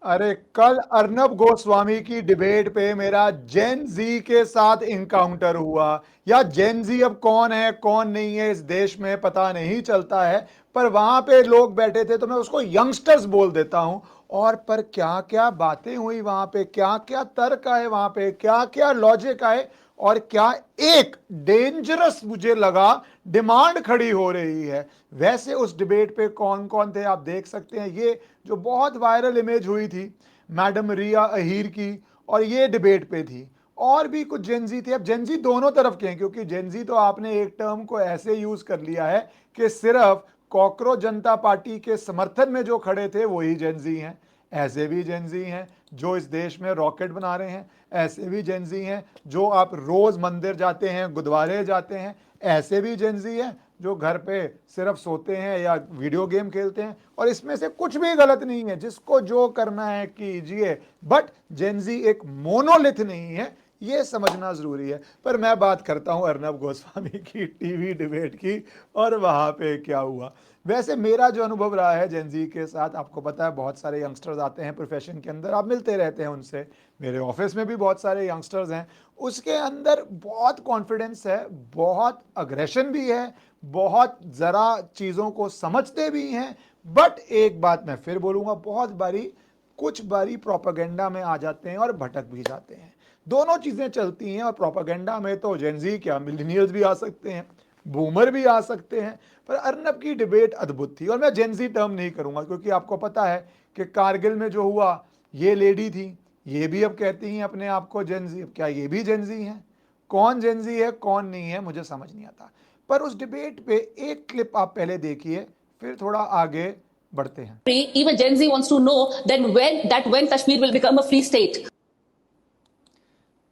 अरे कल अर्नब गोस्वामी की डिबेट पे मेरा जेन जी के साथ इनकाउंटर हुआ। या जेन जी अब कौन है कौन नहीं है इस देश में पता नहीं चलता है, पर वहां पे लोग बैठे थे तो मैं उसको यंगस्टर्स बोल देता हूं। और पर क्या क्या बातें हुई वहां पे, क्या क्या तर्क आए वहां पे, क्या क्या लॉजिक आए, और क्या एक डेंजरस मुझे लगा डिमांड खड़ी हो रही है। वैसे उस डिबेट पे कौन कौन थे आप देख सकते हैं। ये जो बहुत वायरल इमेज हुई थी मैडम रिया अहीर की, और ये डिबेट पे थी। और भी कुछ जेनजी थे। अब जेनजी दोनों तरफ के हैं, क्योंकि जेनजी तो आपने एक टर्म को ऐसे यूज कर लिया है कि सिर्फ कॉकरोच जनता पार्टी के समर्थन में जो खड़े थे वही जेनजी हैं। ऐसे भी जेनजी हैं जो इस देश में रॉकेट बना रहे हैं। ऐसे भी जेनजी हैं जो आप रोज मंदिर जाते हैं, गुरुद्वारे जाते हैं। ऐसे भी जेनजी हैं जो घर पे सिर्फ सोते हैं या वीडियो गेम खेलते हैं। और इसमें से कुछ भी गलत नहीं है, जिसको जो करना है कीजिए, बट जेनजी एक मोनोलिथ नहीं है, ये समझना जरूरी है। पर मैं बात करता हूं अर्नब गोस्वामी की टीवी डिबेट की, और वहां पे क्या हुआ। वैसे मेरा जो अनुभव रहा है जेनजी के साथ, आपको पता है बहुत सारे यंगस्टर्स आते हैं प्रोफेशन के अंदर, आप मिलते रहते हैं उनसे। मेरे ऑफिस में भी बहुत सारे यंगस्टर्स हैं। उसके अंदर बहुत कॉन्फिडेंस है, बहुत अग्रेशन भी है, बहुत जरा चीजों को समझते भी हैं। बट एक बात मैं फिर बोलूंगा, बहुत बारी कुछ बारी प्रोपागेंडा में आ जाते हैं और भटक भी जाते हैं। दोनों चीजें चलती हैं, और प्रोपागेंडा में तो जेनजी क्या मिलीनियल्स भी आ सकते हैं, बूमर भी आ सकते हैं। पर अर्नब की डिबेट अद्भुत थी। और मैं जेनजी टर्म नहीं करूंगा, क्योंकि आपको पता है कि कारगिल में जो हुआ, ये लेडी थी, ये भी अब कहती हैं अपने आप को जेनजी। अब क्या ये भी जेनजी हैं? कौन जेनजी है कौन नहीं है मुझे समझ नहीं आता। पर उस डिबेट पे एक क्लिप आप पहले देखिए, फिर थोड़ा आगे बढ़ते हैं। Even Gen Z wants to know then when Kashmir will become a free state.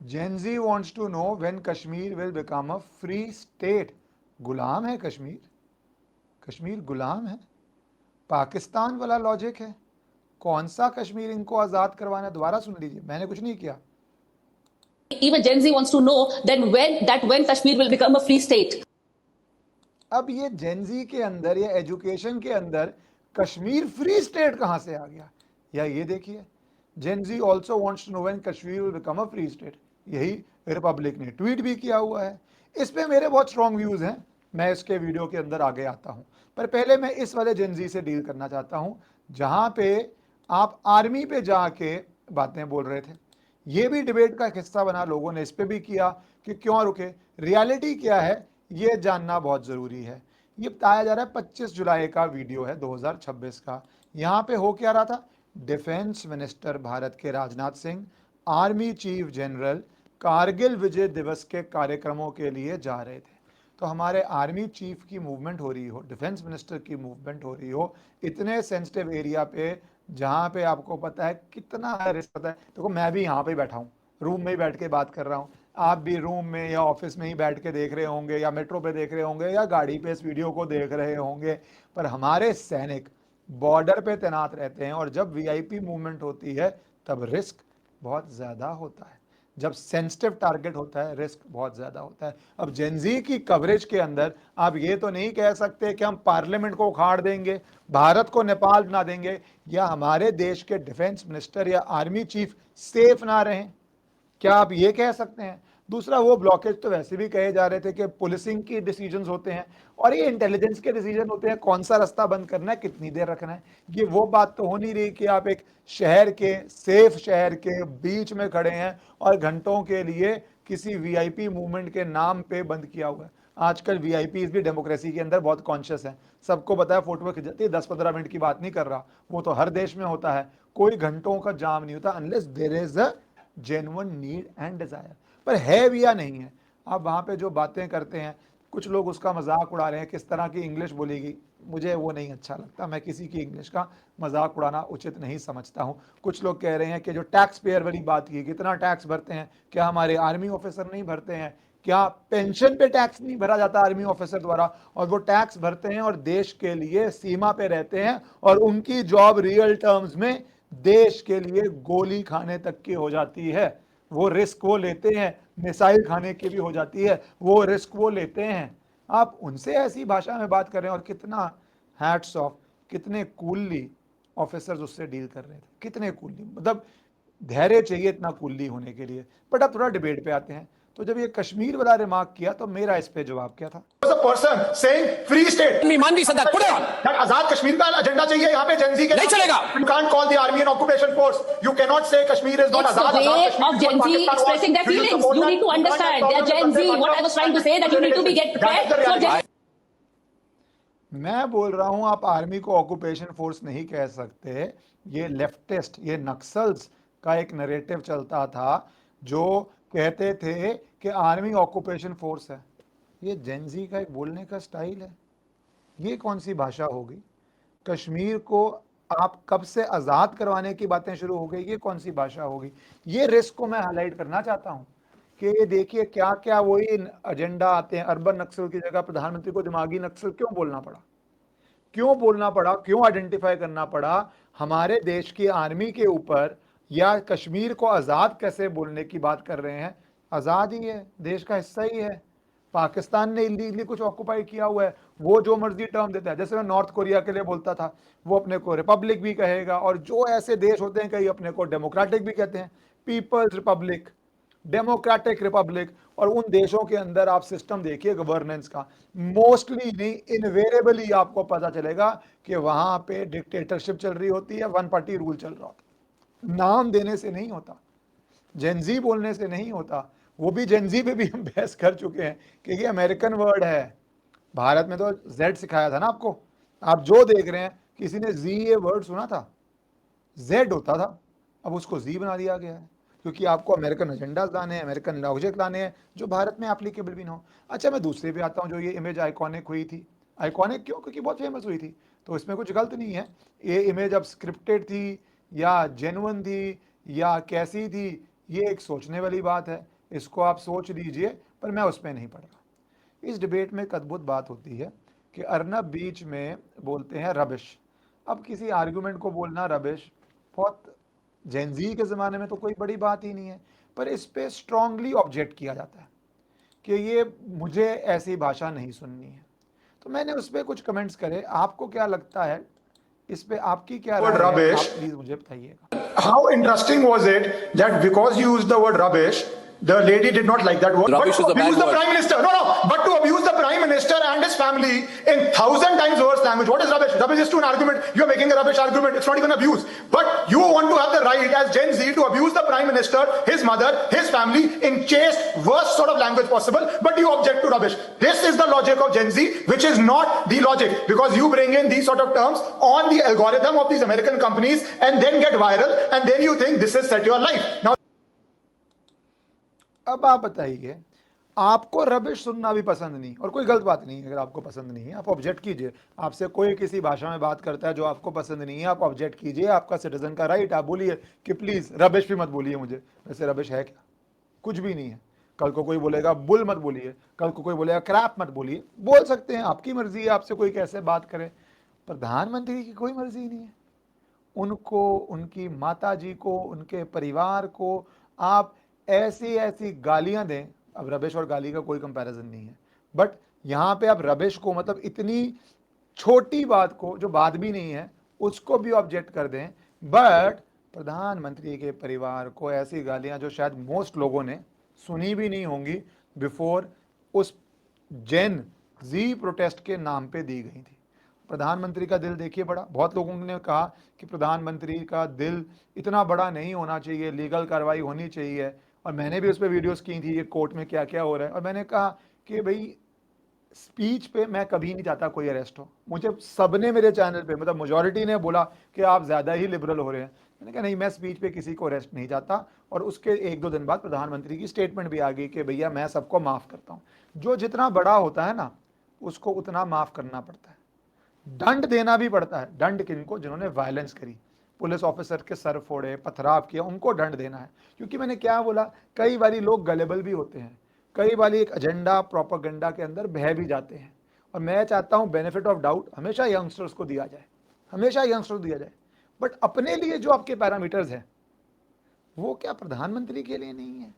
Gen Z wants to know when Kashmir will become a free state. गुलाम है कश्मीर? कश्मीर गुलाम है? पाकिस्तान वाला लॉजिक है। कौन सा कश्मीर इनको आजाद करवाना? दोबारा सुन लीजिए, मैंने कुछ नहीं किया। Even Gen Z wants to know then when Kashmir will become a free state. अब ये जेनजी के अंदर या एजुकेशन के अंदर कश्मीर फ्री स्टेट कहां से आ गया? या ये देखिए, Gen Z also wants to know when Kashmir will become a free state. यही रिपब्लिक ने ट्वीट भी किया हुआ है। इस पे मेरे बहुत स्ट्रॉन्ग व्यूज हैं, मैं इसके वीडियो के अंदर आगे आता हूं। पर पहले मैं इस वाले जेनजी से डील करना चाहता हूं, जहां पे आप आर्मी पे जाके बातें बोल रहे थे। ये भी डिबेट का हिस्सा बना, लोगों ने इस पे भी किया कि क्यों रुके। रियलिटी क्या है ये जानना बहुत जरूरी है। ये बताया जा रहा है 25 जुलाई का वीडियो है 2026 का। यहां पे हो क्या रहा था? डिफेंस मिनिस्टर भारत के Rajnath Singh, army chief general Kargil Vijay Diwas के कार्यक्रमों के लिए जा रहे थे। तो हमारे आर्मी चीफ की मूवमेंट हो रही हो, डिफेंस मिनिस्टर की मूवमेंट हो रही हो, इतने सेंसिटिव एरिया पे, जहां पे आपको पता है कितना रिस्क पता है। देखो मैं भी यहाँ पे बैठा हूँ, रूम में ही बैठ के बात कर रहा हूँ, आप भी रूम में या ऑफिस में ही बैठ के देख रहे होंगे, या मेट्रो पे देख रहे होंगे, या गाड़ी पे इस वीडियो को देख रहे होंगे। पर हमारे सैनिक बॉर्डर पे तैनात रहते हैं, और जब वीआईपी मूवमेंट होती है तब रिस्क बहुत ज्यादा होता है। जब सेंसिटिव टारगेट होता है रिस्क बहुत ज्यादा होता है। अब जेनजी की कवरेज के अंदर आप ये तो नहीं कह सकते कि हम पार्लियामेंट को उखाड़ देंगे, भारत को नेपाल बना देंगे, या हमारे देश के डिफेंस मिनिस्टर या आर्मी चीफ सेफ ना रहें। क्या आप ये कह सकते हैं? दूसरा, वो ब्लॉकेज तो वैसे भी कहे जा रहे थे कि पुलिसिंग की डिसीजंस होते हैं, और ये इंटेलिजेंस के डिसीजन होते हैं, कौन सा रास्ता बंद करना है, कितनी देर रखना है। ये वो बात तो हो नहीं रही कि आप एक शहर के, सेफ शहर के बीच में खड़े हैं और घंटों के लिए किसी वीआईपी मूवमेंट के नाम पे बंद किया हुआ है। आजकल वीआईपी भी डेमोक्रेसी के अंदर बहुत कॉन्शियस है। सबको पता है फोटो खिंच जाती है, 10-15 मिनट की बात नहीं कर रहा, वो तो हर देश में होता है। कोई घंटों का जाम नहीं होता unless there is a genuine need and desire. पर है भी या नहीं है? आप वहां पे जो बातें करते हैं, कुछ लोग उसका मजाक उड़ा रहे हैं, किस तरह की इंग्लिश बोलेगी, मुझे वो नहीं अच्छा लगता। मैं किसी की इंग्लिश का मजाक उड़ाना उचित नहीं समझता हूं। कुछ लोग कह रहे हैं कि जो टैक्स पेयर वाली बात की, कितना टैक्स भरते हैं, क्या हमारे आर्मी ऑफिसर नहीं भरते हैं? क्या पेंशन पे टैक्स नहीं भरा जाता आर्मी ऑफिसर द्वारा? और वो टैक्स भरते हैं और देश के लिए सीमा पे रहते हैं, और उनकी जॉब रियल टर्म्स में देश के लिए गोली खाने तक की हो जाती है। वो रिस्क वो लेते हैं, मिसाइल खाने की भी हो जाती है, वो रिस्क वो लेते हैं। आप उनसे ऐसी भाषा में बात कर रहे हैं, और कितना हैट्स ऑफ, कितने कूलली ऑफिसर्स उससे डील कर रहे थे, कितने कूली, मतलब धैर्य चाहिए इतना कूली होने के लिए। बट अब थोड़ा डिबेट पे आते हैं। तो जब ये कश्मीर वाला रिमार्क किया तो मेरा इस पे जवाब क्या था? The person saying free state. मी मान भी सकता, put it on. That आजाद कश्मीर का एजेंडा चाहिए यहाँ पे जेंजी के नहीं चलेगा। You can't call the army an occupation force. You cannot say Kashmir is not It's the Azad. way Azad Kashmir of is Gen what Z Pakistan expressing their wants. Do feelings. support You that? need to You can't have understand. They're problems Gen with Z. that. What I was trying to say that you need to be get That is prepared the for reality. Gen मैं बोल रहा हूं आप army को occupation force नहीं कह सकते। ये लेफ्टिस्ट, ये नक्सल्स का एक नरेटिव चलता था जो कहते थे कि आर्मी ऑक्यूपेशन फोर्स है। ये जेनजी का एक बोलने का स्टाइल है। ये कौन सी भाषा होगी? कश्मीर को आप कब से आज़ाद करवाने की बातें शुरू हो गई, ये कौन सी भाषा होगी? ये रिस्क को मैं हाईलाइट करना चाहता हूं कि ये देखिए क्या क्या वही एजेंडा आते हैं। अर्बन नक्सल की जगह प्रधानमंत्री को दिमागी नक्सल क्यों बोलना पड़ा? क्यों बोलना पड़ा? क्यों आइडेंटिफाई करना पड़ा? हमारे देश की आर्मी के ऊपर या कश्मीर को आज़ाद कैसे बोलने की बात कर रहे हैं? आज़ाद ही है, देश का हिस्सा ही है। पाकिस्तान ने इलीगली कुछ ऑक्युपाई किया हुआ है, वो जो मर्जी टर्म देता है। जैसे मैं नॉर्थ कोरिया के लिए बोलता था, वो अपने को रिपब्लिक भी कहेगा, और जो ऐसे देश होते हैं कई अपने को डेमोक्रेटिक भी कहते हैं, पीपल्स रिपब्लिक, डेमोक्रेटिक रिपब्लिक। और उन देशों के अंदर आप सिस्टम देखिए गवर्नेंस का, मोस्टली नहीं इनवेरेबली आपको पता चलेगा कि वहां पे डिक्टेटरशिप चल रही होती है, वन पार्टी रूल चल रहा होता। नाम देने से नहीं होता, जेनजी बोलने से नहीं होता। वो भी जेनजी पे भी हम बहस कर चुके हैं कि ये अमेरिकन वर्ड है। भारत में तो जेड सिखाया था ना आपको। आप जो देख रहे हैं, किसी ने जी ये वर्ड सुना था? जेड होता था, अब उसको जी बना दिया गया है क्योंकि आपको अमेरिकन एजेंडाज लाने हैं, अमेरिकन लॉजिक लाने हैं जो भारत में एप्लीकेबल भी ना हो। अच्छा, मैं दूसरे पे आता हूँ। जो ये इमेज आइकॉनिक हुई थी, आइकॉनिक क्यों? क्योंकि बहुत फेमस हुई थी, तो इसमें कुछ गलत नहीं है। ये इमेज अब स्क्रिप्टेड थी या जेन्युइन थी या कैसी थी, ये एक सोचने वाली बात है। इसको आप सोच लीजिए, पर मैं उस पर नहीं पड़ रहा। इस डिबेट में एक अद्भुत बात होती है कि अर्नब बीच में बोलते हैं रबिश। अब किसी आर्गुमेंट को बोलना रबिश बहुत जेनजी के ज़माने में तो कोई बड़ी बात ही नहीं है, पर इस पे स्ट्रांगली ऑब्जेक्ट किया जाता है कि ये मुझे ऐसी भाषा नहीं सुननी है। तो मैंने उस पर कुछ कमेंट्स करे। आपको क्या लगता है इस पे? आपकी क्या राय है? rubbish. आप प्लीज मुझे बताइएगा। How interesting was it that because you used the word rubbish, the lady did not like that word. Rubbish but is to a bad abuse the word. prime minister, no, but to abuse the prime minister and his family in 1,000 times worse language. What is rubbish? Rubbish is to an argument. You are making a rubbish argument. It's not even abuse. But you want to have the right as Gen Z to abuse the prime minister, his mother, his family in chaste, worst sort of language possible. But you object to rubbish. This is the logic of Gen Z, which is not the logic, because you bring in these sort of terms on the algorithm of these American companies and then get viral, and then you think this has set your life. Now, अब आप बताइए, आपको rubbish सुनना भी पसंद नहीं, और कोई गलत बात नहीं है। अगर आपको पसंद नहीं है, आप ऑब्जेक्ट कीजिए। आपसे कोई किसी भाषा में बात करता है जो आपको पसंद नहीं है, आप ऑब्जेक्ट कीजिए, आपका सिटीजन का राइट। आप बोलिए कि प्लीज रबिश भी मत बोलिए मुझे। वैसे रबिश है क्या? कुछ भी नहीं है। कल को कोई बोलेगा बुल मत बोलिए, कल को कोई बोलेगा क्रैप मत बोलिए, बोल सकते हैं, आपकी मर्जी है आपसे कोई कैसे बात करे। प्रधानमंत्री की कोई मर्जी नहीं है। उनको, उनकी माता जी को, उनके परिवार को आप ऐसी ऐसी गालियां दें। अब रबिश और गाली का कोई कंपैरिजन नहीं है, बट यहां पे आप रबिश को, मतलब इतनी छोटी बात को जो बात भी नहीं है उसको भी ऑब्जेक्ट कर दें। बट प्रधानमंत्री के परिवार को ऐसी गालियां जो शायद मोस्ट लोगों ने सुनी भी नहीं होंगी बिफोर उस जेन जी प्रोटेस्ट के नाम पे दी गई थी। प्रधानमंत्री का दिल देखिए बड़ा। बहुत लोगों ने कहा कि प्रधानमंत्री का दिल इतना बड़ा नहीं होना चाहिए, लीगल कार्रवाई होनी चाहिए। और मैंने भी उस पर वीडियोस की थी, ये कोर्ट में क्या क्या हो रहा है। और मैंने कहा कि भाई स्पीच पे मैं कभी नहीं चाहता कोई अरेस्ट हो। मुझे सबने मेरे चैनल पे, मतलब मेजॉरिटी ने बोला कि आप ज़्यादा ही लिबरल हो रहे हैं। मैंने कहा नहीं, मैं स्पीच पे किसी को अरेस्ट नहीं चाहता। और उसके एक दो दिन बाद प्रधानमंत्री की स्टेटमेंट भी आ गई कि भैया मैं सबको माफ़ करता हूँ। जो जितना बड़ा होता है ना, उसको उतना माफ़ करना पड़ता है, दंड देना भी पड़ता है। दंड किनको? जिन्होंने वायलेंस करी, पुलिस ऑफिसर के सर फोड़े, पथराव किया, उनको दंड देना है। क्योंकि मैंने क्या बोला, कई बारी लोग गलेबल भी होते हैं, कई बारी एक एजेंडा प्रोपेगेंडा के अंदर बह भी जाते हैं। और मैं चाहता हूं बेनिफिट ऑफ डाउट हमेशा यंगस्टर्स को दिया जाए, हमेशा यंगस्टर्स दिया जाए। बट अपने लिए जो आपके पैरामीटर्स हैं वो क्या प्रधानमंत्री के लिए नहीं है?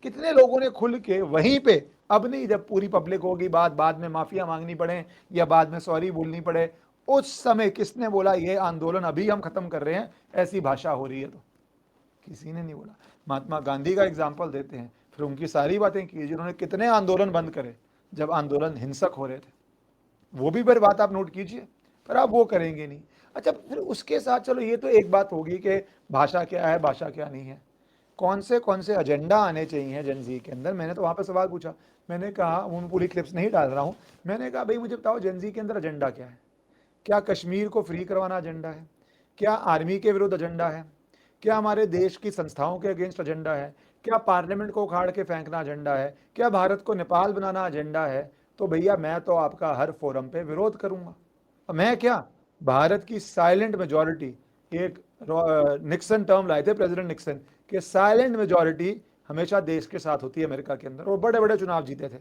कितने लोगों ने खुल के वहीं पे, अब नहीं जब पूरी पब्लिक होगी बात, बाद में माफिया मांगनी पड़े या बाद में सॉरी बोलनी पड़े, उस समय किसने बोला ये आंदोलन अभी हम खत्म कर रहे हैं, ऐसी भाषा हो रही है? तो किसी ने नहीं बोला। महात्मा गांधी का एग्जाम्पल देते हैं, फिर उनकी सारी बातें की जिन्होंने कितने आंदोलन बंद करे जब आंदोलन हिंसक हो रहे थे, वो भी पर बात आप नोट कीजिए, पर आप वो करेंगे नहीं। अच्छा, फिर उसके साथ चलो ये तो एक बात होगी कि भाषा क्या है, भाषा क्या नहीं है, कौन से एजेंडा आने चाहिए जेनजी के अंदर। मैंने तो वहाँ पर सवाल पूछा, मैंने कहा, उन पूरी क्लिप्स नहीं डाल रहा हूँ, मैंने कहा भाई मुझे बताओ जेनजी के अंदर एजेंडा क्या है? क्या कश्मीर को फ्री करवाना एजेंडा है? क्या आर्मी के विरुद्ध एजेंडा है? क्या हमारे देश की संस्थाओं के अगेंस्ट एजेंडा है? क्या पार्लियामेंट को उखाड़ के फेंकना एजेंडा है? क्या भारत को नेपाल बनाना एजेंडा है? तो भैया मैं तो आपका हर फोरम पे विरोध करूंगा। मैं क्या, भारत की साइलेंट मेजॉरिटी, एक निक्सन टर्म लाए थे प्रेसिडेंट निक्सन कि साइलेंट मेजॉरिटी हमेशा देश के साथ होती है अमेरिका के अंदर, और बड़े बड़े चुनाव जीते थे।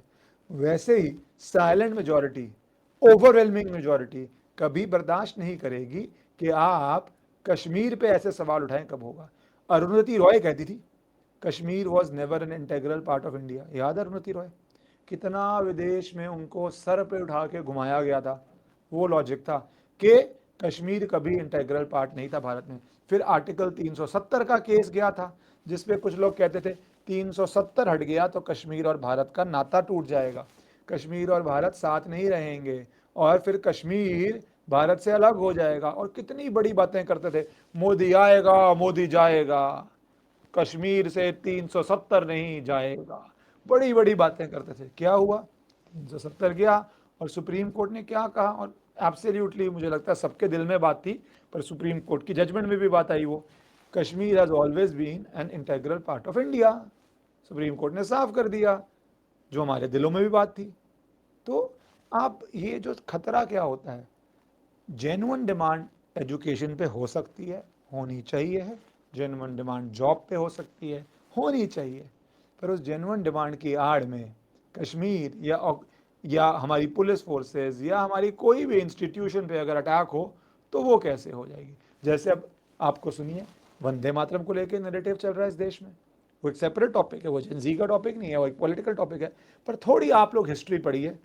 वैसे ही साइलेंट मेजॉरिटी, ओवरवेलमिंग मेजॉरिटी कभी बर्दाश्त नहीं करेगी कि आप कश्मीर पे ऐसे सवाल उठाएं। कब होगा? अरुंधति रॉय कहती थी Kashmir was never N integral part of India. याद है अरुंधति रॉय? कितना विदेश में उनको सर पे उठा के घुमाया गया था। वो लॉजिक था कि कश्मीर कभी इंटेग्रल पार्ट नहीं था भारत में। फिर आर्टिकल 370 का केस गया था, जिसपे कुछ लोग कहते थे 370 हट गया तो कश्मीर और भारत का नाता टूट जाएगा, कश्मीर और भारत साथ नहीं रहेंगे, और फिर कश्मीर भारत से अलग हो जाएगा। और कितनी बड़ी बातें करते थे, मोदी आएगा मोदी जाएगा, कश्मीर से 370 नहीं जाएगा, बड़ी बड़ी बातें करते थे। क्या हुआ? 370 गया, और सुप्रीम कोर्ट ने क्या कहा, और एब्सोल्युटली मुझे लगता है सबके दिल में बात थी, पर सुप्रीम कोर्ट की जजमेंट में भी बात आई, वो Kashmir has always been an integral part of India. Supreme Court ने साफ कर दिया, जो हमारे दिलों में भी बात थी। तो आप ये जो खतरा क्या होता है, जेन्युइन डिमांड एजुकेशन पे हो सकती है, होनी चाहिए है, जेन्युइन डिमांड जॉब पे हो सकती है, होनी चाहिए, पर उस जेन्युइन डिमांड की आड़ में कश्मीर या हमारी पुलिस फोर्सेस या हमारी कोई भी इंस्टीट्यूशन पे अगर अटैक हो तो वो कैसे हो जाएगी? जैसे अब आपको सुनिए, वंदे मातरम को लेकर नैरेटिव चल रहा है इस देश में, वो एक सेपरेट टॉपिक है, वो जेनजी का टॉपिक नहीं है, वो एक पॉलिटिकल टॉपिक है। पर थोड़ी आप लोग हिस्ट्री पढ़िए,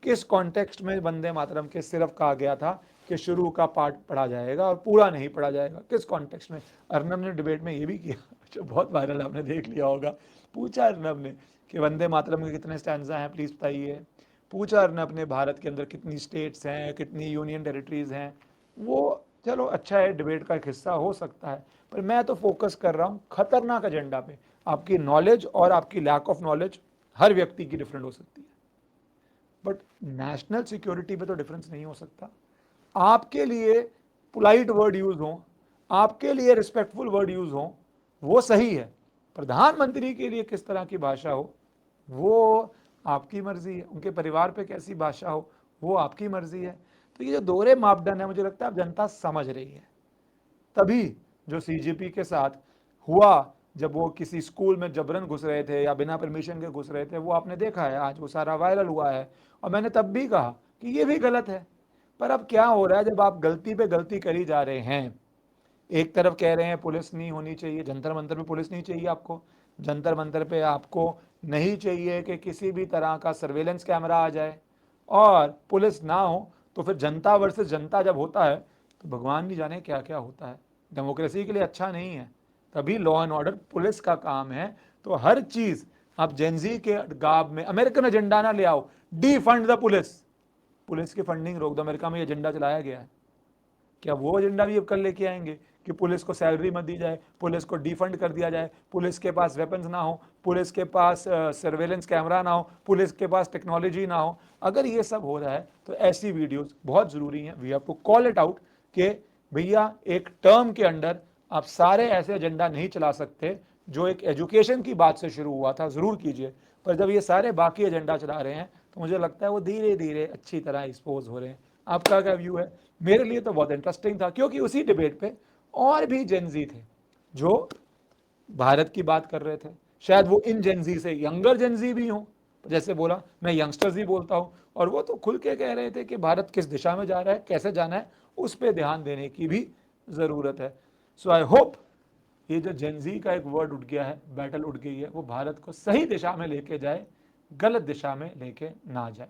किस कॉन्टेक्स्ट में वंदे मातरम के सिर्फ कहा गया था कि शुरू का पार्ट पढ़ा जाएगा और पूरा नहीं पढ़ा जाएगा, किस कॉन्टेक्स्ट में? अर्नब ने डिबेट में ये भी किया, जो बहुत वायरल आपने देख लिया होगा। पूछा अर्नब ने कि वंदे मातरम के कितने स्टैंजा हैं, प्लीज बताइए। पूछा अर्नब ने भारत के अंदर कितनी स्टेट्स हैं, कितनी यूनियन टेरिटरीज हैं। वो चलो अच्छा है, डिबेट का एक हिस्सा हो सकता है, पर मैं तो फोकस कर रहा हूँ खतरनाक एजेंडा पे। आपकी नॉलेज और आपकी लैक ऑफ नॉलेज हर व्यक्ति की डिफरेंट हो सकती है, बट नेशनल सिक्योरिटी पे तो डिफरेंस नहीं हो सकता। आपके लिए पोलाइट वर्ड यूज हो, आपके लिए रिस्पेक्टफुल वर्ड यूज हो, वो सही है। प्रधानमंत्री के लिए किस तरह की भाषा हो वो आपकी मर्जी है, उनके परिवार पे कैसी भाषा हो वो आपकी मर्जी है। तो ये जो दोहरे मापदंड है, मुझे लगता है अब जनता समझ रही है। तभी जो सीजेपी के साथ हुआ, जब वो किसी स्कूल में जबरन घुस रहे थे या बिना परमिशन के घुस रहे थे, वो आपने देखा है, आज वो सारा वायरल हुआ है। और मैंने तब भी कहा कि ये भी गलत है। पर अब क्या हो रहा है, जब आप गलती पे गलती करी जा रहे हैं, एक तरफ कह रहे हैं पुलिस नहीं होनी चाहिए, जंतर मंतर पे पुलिस नहीं चाहिए आपको, जंतर मंतर पे आपको नहीं चाहिए कि किसी भी तरह का सर्वेलेंस कैमरा आ जाए, और पुलिस ना हो तो फिर जनता वर्सेस जनता जब होता है तो भगवान नहीं जाने क्या क्या होता है। डेमोक्रेसी के लिए अच्छा नहीं है। तभी लॉ एंड ऑर्डर पुलिस का काम है। तो हर चीज आप जेनजी के गाब में अमेरिकन एजेंडा ना ले आओ, D fund the police, police की फंडिंग रोक दो। अमेरिका में एजेंडा चलाया गया है, क्या वो एजेंडा भी अब कल लेके आएंगे कि पुलिस को सैलरी मत दी जाए, पुलिस को डिफंड कर दिया जाए, पुलिस के पास वेपन्स ना हो, पुलिस के पास सर्वेलेंस कैमरा ना हो, पुलिस के पास टेक्नोलॉजी ना हो? अगर ये सब हो रहा है तो ऐसी वीडियोस बहुत ज़रूरी हैं। We have to call it out कि भैया एक टर्म के अंडर आप सारे ऐसे एजेंडा नहीं चला सकते। जो एक एजुकेशन की बात से शुरू हुआ था, ज़रूर कीजिए, पर जब ये सारे बाकी एजेंडा चला रहे हैं तो मुझे लगता है वो धीरे धीरे अच्छी तरह एक्सपोज हो रहे हैं। आपका क्या व्यू है? मेरे लिए तो बहुत इंटरेस्टिंग था, क्योंकि उसी डिबेट पे और भी जेनजी थे जो भारत की बात कर रहे थे। शायद वो इन जेनजी से यंगर जेनजी भी हों, जैसे बोला मैं यंगस्टर्स ही बोलता हूं, और वो तो खुल के कह रहे थे कि भारत किस दिशा में जा रहा है, कैसे जाना है, उस पर ध्यान देने की भी ज़रूरत है। सो आई होप ये जो जेनजी का एक वर्ड उठ गया है, बैटल उठ गई है, वो भारत को सही दिशा में लेके जाए, गलत दिशा में लेके ना जाए।